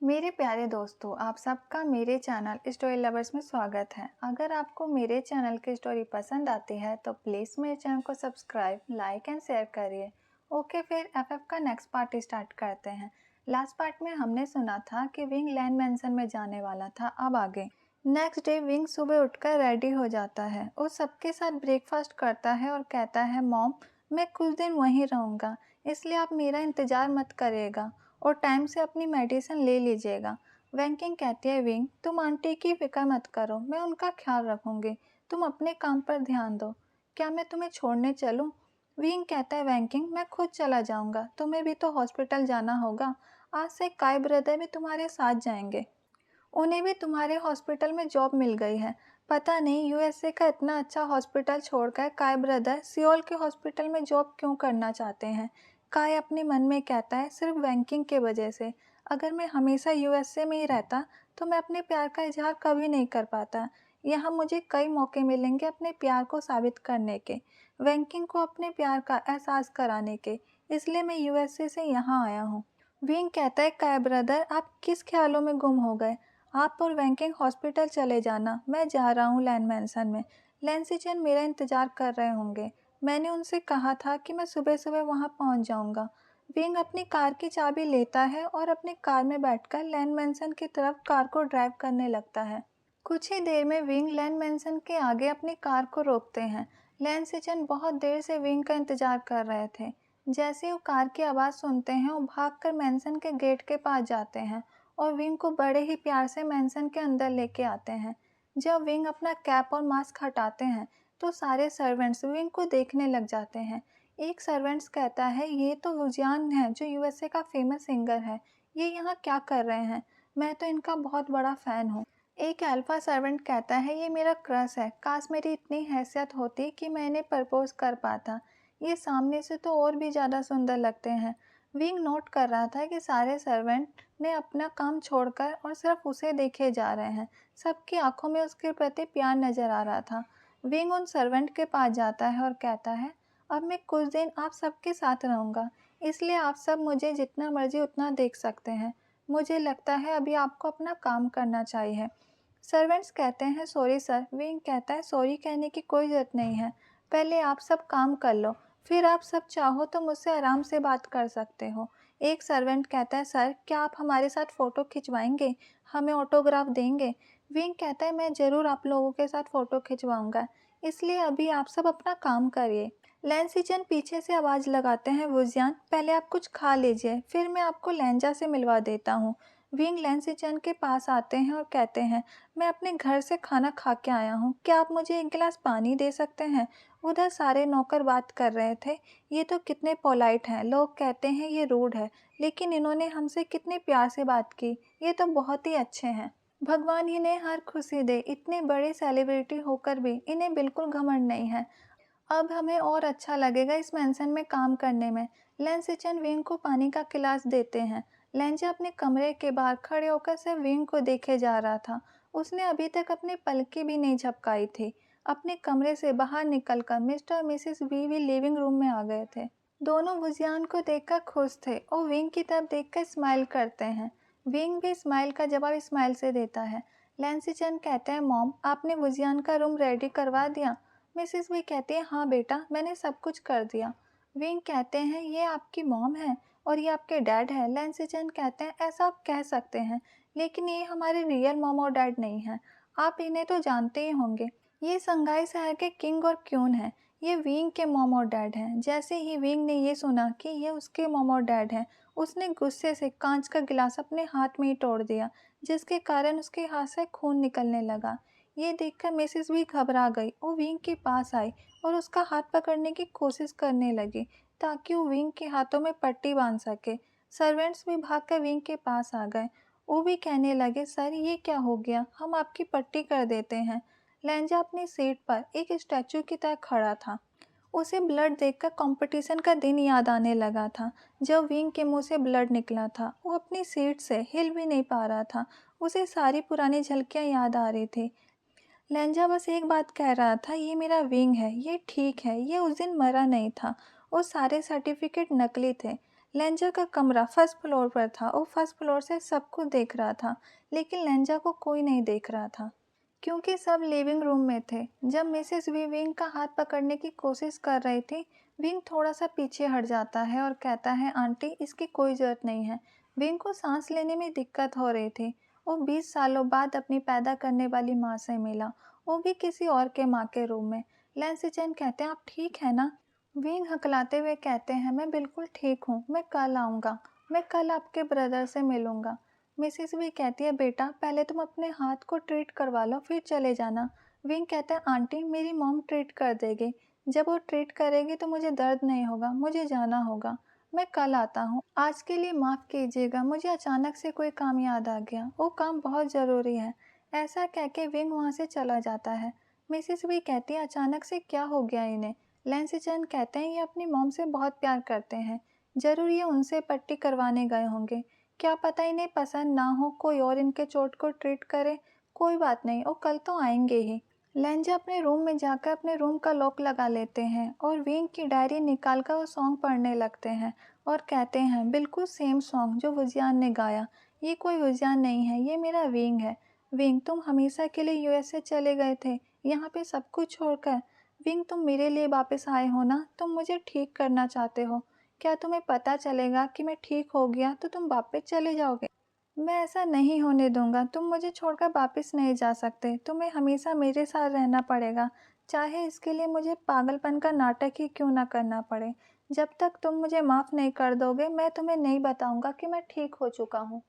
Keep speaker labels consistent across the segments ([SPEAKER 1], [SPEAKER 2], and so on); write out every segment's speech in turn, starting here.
[SPEAKER 1] मेरे प्यारे दोस्तों, आप सबका मेरे चैनल स्टोरी लवर्स में स्वागत है। अगर आपको मेरे चैनल की स्टोरी पसंद आती है तो प्लीज़ मेरे चैनल को सब्सक्राइब, लाइक एंड शेयर करिए। ओके, फिर एफएफ का नेक्स्ट पार्ट स्टार्ट करते हैं। लास्ट पार्ट में हमने सुना था कि विंग लैंड मैंसन में जाने वाला था। अब आगे नेक्स्ट डे विंग सुबह उठकर रेडी हो जाता है और सबके साथ ब्रेकफास्ट करता है और कहता है, मॉम मैं कुछ दिन वहीं रहूँगा, इसलिए आप मेरा इंतज़ार मत करिएगा और टाइम से अपनी मेडिसिन ले लीजिएगा। वैंकिंग कहती है, विंग तुम आंटी की फिक्र मत करो, मैं उनका ख्याल रखूंगी, तुम अपने काम पर ध्यान दो। क्या मैं तुम्हें छोड़ने चलूं? विंग कहता है, वैंकिंग मैं खुद चला जाऊंगा, तुम्हें भी तो हॉस्पिटल जाना होगा। आज से काय ब्रदर भी तुम्हारे साथ जाएंगे, उन्हें भी तुम्हारे हॉस्पिटल में जॉब मिल गई है। पता नहीं यूएसए का इतना अच्छा हॉस्पिटल छोड़कर काय ब्रदर सियोल के हॉस्पिटल में जॉब क्यों करना चाहते हैं। काय अपने मन में कहता है, सिर्फ बैंकिंग के वजह से। अगर मैं हमेशा यूएसए में ही रहता तो मैं अपने प्यार का इजहार कभी नहीं कर पाता। यहाँ मुझे कई मौके मिलेंगे अपने प्यार को साबित करने के, वैंकिंग को अपने प्यार का एहसास कराने के, इसलिए मैं यूएसए से यहाँ आया हूँ। विंग कहता है, काय ब्रदर आप किस ख्यालों में गुम हो गए? आप और वैंकिंग हॉस्पिटल चले जाना, मैं जा रहा हूँ लैंड मैंसन में। लैंसी चैन मेरा इंतज़ार कर रहे होंगे। मैंने उनसे कहा था कि मैं सुबह सुबह वहाँ पहुँच जाऊँगा। विंग अपनी कार की चाबी लेता है और अपनी कार में बैठकर लैंड मैंसन की तरफ कार को ड्राइव करने लगता है। कुछ ही देर में विंग लैंड मैंसन के आगे अपनी कार को रोकते हैं। लैंसी चैन बहुत देर से विंग का इंतज़ार कर रहे थे। जैसे ही वो कार की आवाज़ सुनते हैं वो भागकर मैंसन के गेट के पास जाते हैं और विंग को बड़े ही प्यार से मैंसन के अंदर लेके आते हैं। जब विंग अपना कैप और मास्क हटाते हैं तो सारे सर्वेंट्स विंग को देखने लग जाते हैं। एक सर्वेंट्स कहता है, ये तो वुजियान है जो यूएसए का फेमस सिंगर है, ये यहाँ क्या कर रहे हैं? मैं तो इनका बहुत बड़ा फ़ैन हूँ। एक अल्फा सर्वेंट कहता है, ये मेरा क्रश है, काश मेरी इतनी हैसियत होती कि मैं इन्हें प्रपोज कर पाता। ये सामने से तो और भी ज़्यादा सुंदर लगते हैं। विंग नोट कर रहा था कि सारे सर्वेंट ने अपना काम छोड़कर और सिर्फ उसे देखे जा रहे हैं। सबकी आंखों में उसके प्रति प्यार नजर आ रहा था। विंग उन सर्वेंट के पास जाता है और कहता है, अब मैं कुछ दिन आप सबके साथ रहूँगा, इसलिए आप सब मुझे जितना मर्जी उतना देख सकते हैं। मुझे लगता है अभी आपको अपना काम करना चाहिए। सर्वेंट्स कहते हैं, सॉरी सर। विंग कहता है, सॉरी कहने की कोई ज़रूरत नहीं है, पहले आप सब काम कर लो, फिर आप सब चाहो तो मुझसे आराम से बात कर सकते हो। एक सर्वेंट कहता है, सर क्या आप हमारे साथ फ़ोटो खिंचवाएंगे, हमें ऑटोग्राफ देंगे? विंग कहता है, मैं ज़रूर आप लोगों के साथ फ़ोटो खिंचवाऊंगा, इसलिए अभी आप सब अपना काम करिए। लैंसीचन पीछे से आवाज़ लगाते हैं, वुजियान पहले आप कुछ खा लीजिए, फिर मैं आपको लैंजा से मिलवा देता हूँ। विंग लैंसीचन के पास आते हैं और कहते हैं, मैं अपने घर से खाना खा के आया हूँ, क्या आप मुझे एक गिलास पानी दे सकते हैं? उधर सारे नौकर बात कर रहे थे, ये तो कितने पोलाइट हैं, लोग कहते हैं ये रूड है, लेकिन इन्होंने हमसे कितने प्यार से बात की, ये तो बहुत ही अच्छे हैं। भगवान इन्हें हर खुशी दे, इतने बड़े सेलिब्रिटी होकर भी इन्हें बिल्कुल घमंड नहीं है। अब हमें और अच्छा लगेगा इस मेंशन में काम करने में। लेंसिचन विंग को पानी का गिलास देते हैं। लेंजा अपने कमरे के बाहर खड़े होकर सिर्फ विंग को देखे जा रहा था। उसने अभी तक अपनी पलकें भी नहीं झपकाई थी। अपने कमरे से बाहर निकलकर मिस्टर और मिसेस वी लिविंग रूम में आ गए थे। दोनों वुजियान को देखकर खुश थे और विंग की तरफ देखकर स्माइल करते हैं। विंग भी स्माइल का जवाब स्माइल से देता है। लेंसिचन कहते हैं, मॉम आपने वुजियान का रूम रेडी करवा दिया? मिसेस वी कहती है, हाँ बेटा मैंने सब कुछ कर दिया। विंग कहते हैं, ये आपकी मॉम है और ये आपके डैड है। लेंसिचन कहते हैं, ऐसा आप कह सकते हैं, लेकिन ये हमारे रियल मॉम और डैड नहीं हैं, आप इन्हें तो जानते ही होंगे। ये संघाई शहर के किंग और क्यून हैं, ये विंग के मॉम और डैड हैं। जैसे ही विंग ने ये सुना कि ये उसके मॉम और डैड हैं, उसने गुस्से से कांच का गिलास अपने हाथ में ही तोड़ दिया, जिसके कारण उसके हाथ से खून निकलने लगा। ये देखकर मिसेस भी घबरा गई। वो विंग के पास आई और उसका हाथ पकड़ने की कोशिश करने लगी ताकि वो विंग के हाथों में पट्टी बांध सके। सर्वेंट्स भी भागकर विंग के पास आ गए। वो भी कहने लगे, सर ये क्या हो गया, हम आपकी पट्टी कर देते हैं। लैंजा अपनी सीट पर एक स्टैचू की तरह खड़ा था। उसे ब्लड देखकर कंपटीशन का दिन याद आने लगा था, जब विंग के मुंह से ब्लड निकला था। वो अपनी सीट से हिल भी नहीं पा रहा था। उसे सारी पुरानी झलकियां याद आ रही थी। लैंजा बस एक बात कह रहा था, ये मेरा विंग है, ये ठीक है, ये उस दिन मरा नहीं था। वो सारे सर्टिफिकेट नकली थे। लेंजा का कमरा फर्स्ट फ्लोर पर था और फर्स्ट फ्लोर से सब कुछ देख रहा था, लेकिन लेंजा को कोई नहीं देख रहा था क्योंकि सब लिविंग रूम में थे। जब मिसेस वी विंग का हाथ पकड़ने की कोशिश कर रही थी, विंग थोड़ा सा पीछे हट जाता है और कहता है, आंटी इसकी कोई ज़रूरत नहीं है। विंग को सांस लेने में दिक्कत हो रही थी। वो 20 सालों बाद अपनी पैदा करने वाली माँ से मिला, वो भी किसी और के माँ के रूम में। लैंसी चैन कहते हैं, आप ठीक है ना? विंग हकलाते हुए कहते हैं, मैं बिल्कुल ठीक हूँ, मैं कल आऊँगा, मैं कल आपके ब्रदर से मिलूँगा। मिसेस भी कहती है, बेटा पहले तुम अपने हाथ को ट्रीट करवा लो फिर चले जाना। विंग कहता है, आंटी मेरी मॉम ट्रीट कर देगी, जब वो ट्रीट करेगी तो मुझे दर्द नहीं होगा, मुझे जाना होगा, मैं कल आता हूँ, आज के लिए माफ़ कीजिएगा, मुझे अचानक से कोई काम याद आ गया, वो काम बहुत ज़रूरी है। ऐसा कह के विंग वहाँ से चला जाता है। मिसेस भी कहती है, अचानक से क्या हो गया इन्हें? लैंसी चैन कहते हैं, ये अपनी मॉम से बहुत प्यार करते हैं, ज़रूर ये उनसे पट्टी करवाने गए होंगे, क्या पता इन्हें पसंद ना हो, कोई और इनके चोट को ट्रीट करे। कोई बात नहीं, वो कल तो आएंगे ही। लेंजा अपने रूम में जाकर अपने रूम का लॉक लगा लेते हैं और विंग की डायरी निकालकर वो सॉन्ग पढ़ने लगते हैं और कहते हैं, बिल्कुल सेम सॉन्ग जो वुजियान ने गाया। ये कोई वुजियान नहीं है, ये मेरा विंग है। विंग, तुम हमेशा के लिए यूएसए चले गए थे, यहाँ पे सब कुछ छोड़कर। विंग, तुम मेरे लिए वापस आए हो ना? तुम मुझे ठीक करना चाहते हो। क्या तुम्हें पता चलेगा कि मैं ठीक हो गया तो तुम वापस चले जाओगे? मैं ऐसा नहीं होने दूंगा, तुम मुझे छोड़कर वापस नहीं जा सकते, तुम्हें हमेशा मेरे साथ रहना पड़ेगा, चाहे इसके लिए मुझे पागलपन का नाटक ही क्यों ना करना पड़े। जब तक तुम मुझे माफ़ नहीं कर दोगे, मैं तुम्हें नहीं बताऊंगा कि मैं ठीक हो चुका हूँ।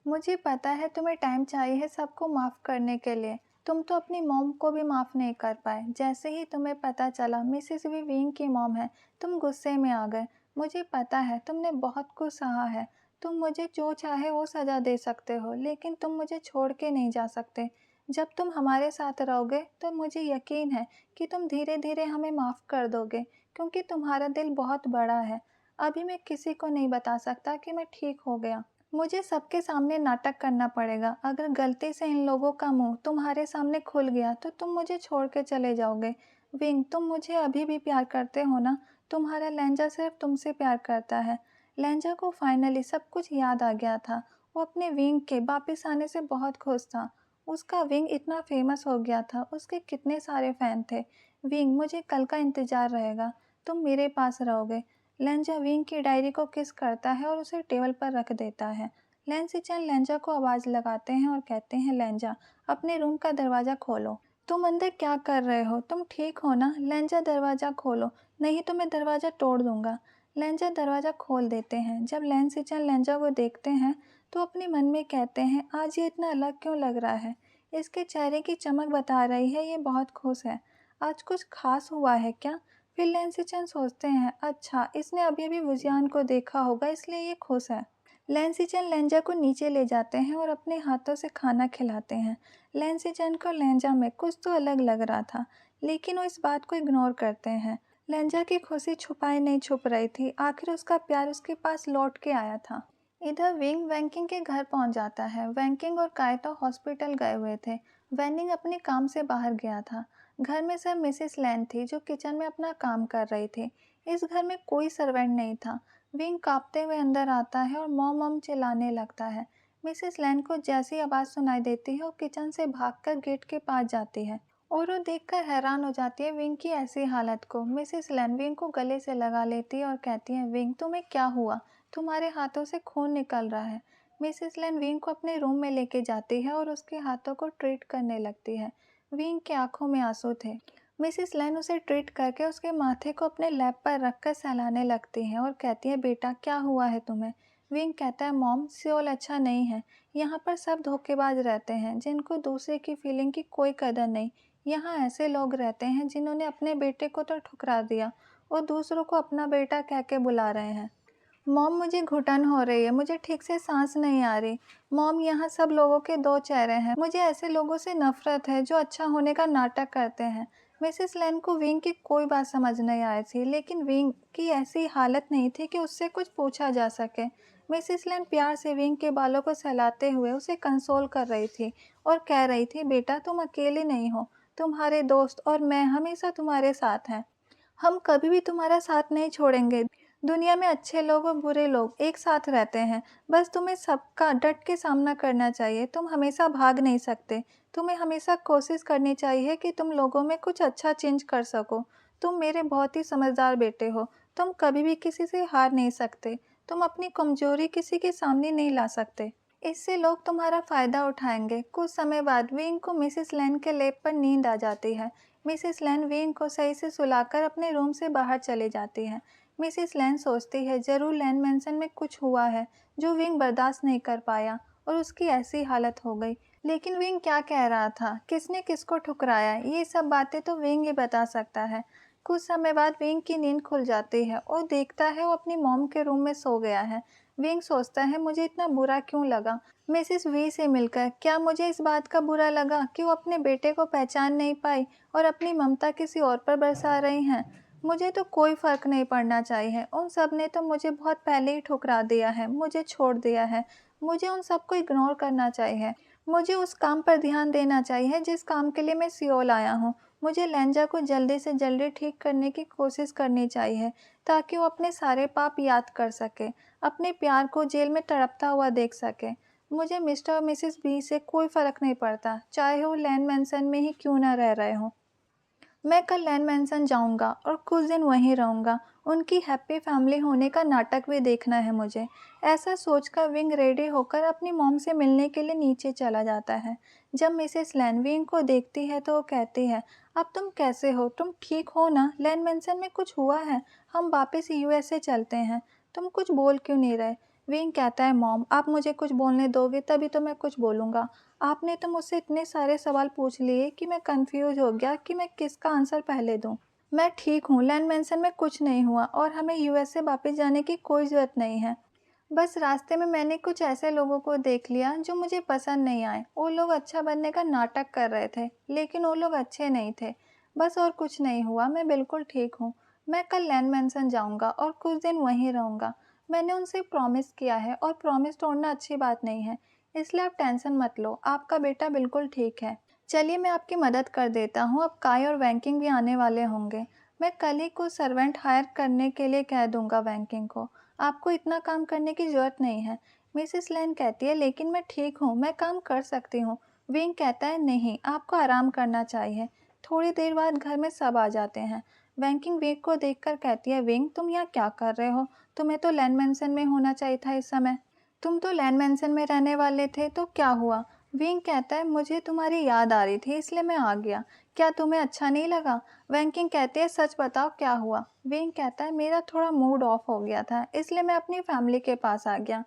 [SPEAKER 1] मुझे पता है तुम्हें टाइम चाहिए सबको माफ़ करने के लिए। तुम तो अपनी मॉम को भी माफ़ नहीं कर पाए। जैसे ही तुम्हें पता चला मिसेस वी विंग की मॉम है, तुम गुस्से में आ गए। मुझे पता है तुमने बहुत कुछ सहा है। तुम मुझे जो चाहे वो सज़ा दे सकते हो, लेकिन तुम मुझे छोड़ के नहीं जा सकते। जब तुम हमारे साथ रहोगे तो मुझे यकीन है कि तुम धीरे धीरे हमें माफ़ कर दोगे, क्योंकि तुम्हारा दिल बहुत बड़ा है। अभी मैं किसी को नहीं बता सकता कि मैं ठीक हो गया। मुझे सबके सामने नाटक करना पड़ेगा। अगर गलती से इन लोगों का मुंह तुम्हारे सामने खुल गया तो तुम मुझे छोड़ के चले जाओगे। विंग, तुम मुझे अभी भी प्यार करते हो ना? तुम्हारा लहंजा सिर्फ तुमसे प्यार करता है। लहंजा को फाइनली सब कुछ याद आ गया था। वो अपने विंग के वापस आने से बहुत खुश था। उसका विंग इतना फेमस हो गया था, उसके कितने सारे फैन थे। विंग, मुझे कल का इंतज़ार रहेगा, तुम मेरे पास रहोगे। लेंजा विंग की डायरी को किस करता है और उसे टेबल पर रख देता है। लैंसी चैन लेंजा को आवाज़ लगाते हैं और कहते हैं, लेंजा अपने रूम का दरवाज़ा खोलो। तुम अंदर क्या कर रहे हो? तुम ठीक हो ना? लेंजा दरवाज़ा खोलो, नहीं तो मैं दरवाज़ा तोड़ दूंगा। लेंजा दरवाज़ा खोल देते हैं। जब लैंसी चैन लेंजा को देखते हैं तो अपने मन में कहते हैं, आज ये इतना अलग क्यों लग रहा है? इसके चेहरे की चमक बता रही है ये बहुत खुश है। आज कुछ खास हुआ है क्या? फिर लैंसी चैन सोचते हैं, अच्छा इसने अभी अभी वुजियान को देखा होगा इसलिए ये खुश है। लैंसी चैन लेंजा को नीचे ले जाते हैं और अपने हाथों से खाना खिलाते हैं। लैंसी चैन को लेंजा में कुछ तो अलग लग रहा था, लेकिन वो इस बात को इग्नोर करते हैं। लेंजा की खुशी छुपाई नहीं छुप रही थी, आखिर उसका प्यार उसके पास लौट के आया था। इधर विंग वैंकिंग के घर पहुंच जाता है। वैंकिंग और काइटो हॉस्पिटल गए हुए थे। वैनिंग अपने काम से बाहर गया था। घर में सिर्फ मिसेस लैन थी जो किचन में अपना काम कर रही थी। इस घर में कोई सर्वेंट नहीं था। विंग कांपते हुए अंदर आता है और मॉम मॉम चिल्लाने लगता है। मिसेस लैन को जैसी आवाज़ सुनाई देती है वो किचन से भागकर गेट के पास जाती है और वो देखकर हैरान हो जाती है विंग की ऐसी हालत को। मिसेस लैन विंग को गले से लगा लेती है और कहती है, विंग तुम्हें क्या हुआ? तुम्हारे हाथों से खून निकल रहा है। मिसेस लैन विंग को अपने रूम में लेके जाती है और उसके हाथों को ट्रीट करने लगती है। विंग की आंखों में आंसू थे। मिसेस लैन उसे ट्रीट करके उसके माथे को अपने लैप पर रखकर सहलाने लगती हैं और कहती है, बेटा क्या हुआ है तुम्हें? विंग कहता है, मॉम सियोल अच्छा नहीं है। यहाँ पर सब धोखेबाज रहते हैं जिनको दूसरे की फीलिंग की कोई कदर नहीं। यहाँ ऐसे लोग रहते हैं जिन्होंने अपने बेटे को तो ठुकरा दिया और दूसरों को अपना बेटा कह के बुला रहे हैं। मॉम मुझे घुटन हो रही है, मुझे ठीक से सांस नहीं आ रही। मॉम यहाँ सब लोगों के दो चेहरे हैं, मुझे ऐसे लोगों से नफरत है जो अच्छा होने का नाटक करते हैं। मिसेस लैन को विंग की कोई बात समझ नहीं आई थी, लेकिन विंग की ऐसी हालत नहीं थी कि उससे कुछ पूछा जा सके। मिसेस लैन प्यार से विंग के बालों को सहलाते हुए उसे कंसोल कर रही थी और कह रही थी, बेटा तुम अकेले नहीं हो, तुम्हारे दोस्त और मैं हमेशा तुम्हारे साथ हैं। हम कभी भी तुम्हारा साथ नहीं छोड़ेंगे। दुनिया में अच्छे लोग और बुरे लोग एक साथ रहते हैं। बस तुम्हें सबका डट के सामना करना चाहिए। तुम हमेशा भाग नहीं सकते। तुम्हें हमेशा कोशिश करनी चाहिए कि तुम लोगों में कुछ अच्छा चेंज कर सको। तुम मेरे बहुत ही समझदार बेटे हो। तुम कभी भी किसी से हार नहीं सकते। तुम अपनी कमजोरी किसी के सामने नहीं ला सकते। इससे लोग तुम्हारा फायदा उठाएंगे। कुछ समय बाद विंग को मिसेस लैन के लेप पर नींद आ जाती है। मिसेस लैन विंग को सही से सुलाकर अपने रूम से बाहर चली जाती है। मिसेस लैन सोचती है जरूर लैन मैंसन में कुछ हुआ है जो विंग बर्दाश्त नहीं कर पाया और उसकी ऐसी हालत हो गई। लेकिन विंग क्या कह रहा था, किसने किसको ठुकराया, ये सब बातें तो विंग ही बता सकता है। कुछ समय बाद विंग की नींद खुल जाती है और देखता है वो अपनी मॉम के रूम में सो गया है। विंग सोचता है मुझे इतना बुरा क्यों लगा मिसेस वी से मिलकर। क्या मुझे इस बात का बुरा लगा कि वो अपने बेटे को पहचान नहीं पाई और अपनी ममता किसी और पर बरसा रही हैं। मुझे तो कोई फ़र्क नहीं पड़ना चाहिए। उन सब ने तो मुझे बहुत पहले ही ठुकरा दिया है, मुझे छोड़ दिया है। मुझे उन सबको इग्नोर करना चाहिए। मुझे उस काम पर ध्यान देना चाहिए जिस काम के लिए मैं सियोल आया हूँ। मुझे लैंजा को जल्दी से जल्दी ठीक करने की कोशिश करनी चाहिए ताकि वो अपने सारे पाप याद कर सके, अपने प्यार को जेल में तड़पता हुआ देख सके। मुझे मिस्टर और मिसेस बी से कोई फ़र्क नहीं पड़ता, चाहे वो लैन मैंसन में ही क्यों ना रह रहे हों। मैं कल लैन मैंसन जाऊंगा और कुछ दिन वहीं रहूंगा। उनकी हैप्पी फैमिली होने का नाटक भी देखना है मुझे। ऐसा सोचकर विंग रेडी होकर अपनी मॉम से मिलने के लिए नीचे चला जाता है। जब मिसेस लैन विंग को देखती है तो वो कहती है, अब तुम कैसे हो, तुम ठीक हो ना? लैन मैंसन में कुछ हुआ है? हम वापस यूएसए चलते हैं। तुम कुछ बोल क्यों नहीं रहे? विंग कहता है, मॉम आप मुझे कुछ बोलने दोगे तभी तो मैं कुछ बोलूँगा। आपने तो मुझसे इतने सारे सवाल पूछ लिए कि मैं कंफ्यूज हो गया कि मैं किसका आंसर पहले दूं। मैं ठीक हूँ, लैंड मैंसन में कुछ नहीं हुआ और हमें यूएसए वापस जाने की कोई ज़रूरत नहीं है। बस रास्ते में मैंने कुछ ऐसे लोगों को देख लिया जो मुझे पसंद नहीं आए। वो लोग अच्छा बनने का नाटक कर रहे थे लेकिन वो लोग अच्छे नहीं थे। बस और कुछ नहीं हुआ, मैं बिल्कुल ठीक हूँ। मैं कल लैंड मैंसन जाऊँगा और कुछ दिन वहीं रहूँगा। मैंने उनसे प्रॉमिस किया है और प्रॉमिस तोड़ना अच्छी बात नहीं है। इसलिए आप टेंशन मत लो, आपका बेटा बिल्कुल ठीक है। चलिए मैं आपकी मदद कर देता हूँ। अब काय और वैंकिंग भी आने वाले होंगे। मैं कल ही कुछ सर्वेंट हायर करने के लिए कह दूंगा वैंकिंग को। आपको इतना काम करने की ज़रूरत नहीं है। मिसेस लैन कहती है, लेकिन मैं ठीक हूँ, मैं काम कर सकती हूँ। विंग कहता है, नहीं, आपको आराम करना चाहिए। थोड़ी देर बाद घर में सब आ जाते हैं। वैंकिंग विंग को देखकर कहती है, विंग तुम यहाँ क्या कर रहे हो? तुम्हें तो लैंड मैंसन में होना चाहिए था इस समय। तुम तो लैंड मैंसन में रहने वाले थे, तो क्या हुआ? विंग कहता है, मुझे तुम्हारी याद आ रही थी इसलिए मैं आ गया। क्या तुम्हें अच्छा नहीं लगा? वैंकिंग कहती है, सच बताओ क्या हुआ? विंग कहता है, मेरा थोड़ा मूड ऑफ हो गया था इसलिए मैं अपनी फैमिली के पास आ गया।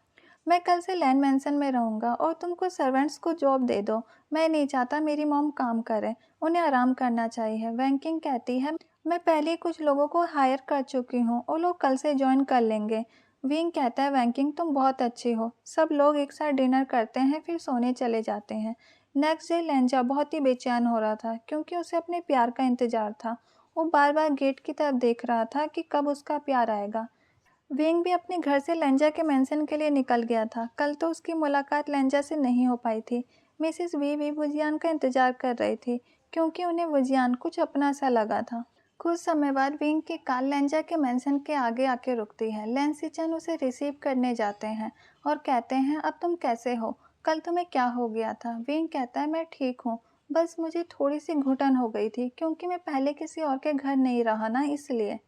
[SPEAKER 1] मैं कल से लैंड मैंसन में रहूँगा और तुमको सर्वेंट्स को जॉब दे दो। मैं नहीं चाहता मेरी मॉम काम करे, उन्हें आराम करना चाहिए। वैंकिंग कहती है, मैं पहले ही कुछ लोगों को हायर कर चुकी हूँ, वो लोग कल से ज्वाइन कर लेंगे। विंग कहता है, वैंकिंग तुम बहुत अच्छी हो। सब लोग एक साथ डिनर करते हैं फिर सोने चले जाते हैं। नेक्स्ट डे लैंजा बहुत ही बेचैन हो रहा था क्योंकि उसे अपने प्यार का इंतजार था। वो बार बार गेट की तरफ देख रहा था कि कब उसका प्यार आएगा। विंग भी अपने घर से लेंजा के मेंशन के लिए निकल गया था। कल तो उसकी मुलाकात लेंजा से नहीं हो पाई थी। मिसेस वी भी वुजियान का इंतजार कर रही थी क्योंकि उन्हें वुजियान कुछ अपना सा लगा था। कुछ समय बाद विंग की कार लेंजा के मेंशन के आगे आके रुकती है। लेंसिचन उसे रिसीव करने जाते हैं और कहते हैं, अब तुम कैसे हो? कल तुम्हें क्या हो गया था? विंग कहता है, मैं ठीक हूँ, बस मुझे थोड़ी सी घुटन हो गई थी क्योंकि मैं पहले किसी और के घर नहीं रहा ना, इसलिए।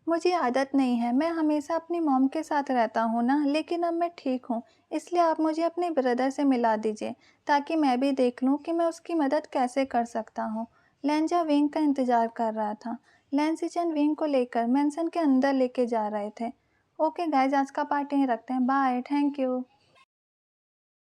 [SPEAKER 1] मुझे आदत नहीं है, मैं हमेशा अपनी मॉम के साथ रहता हूँ ना, लेकिन अब मैं ठीक हूँ। इसलिए आप मुझे अपने ब्रदर से मिला दीजिए ताकि मैं भी देख लूँ कि मैं उसकी मदद कैसे कर सकता हूँ। लेंजा विंग का इंतज़ार कर रहा था। लेंसिचन विंग को लेकर मेंशन के अंदर लेके जा रहे थे। ओके गाइज, आज का पार्ट यहीं रखते हैं। Bye, thank you.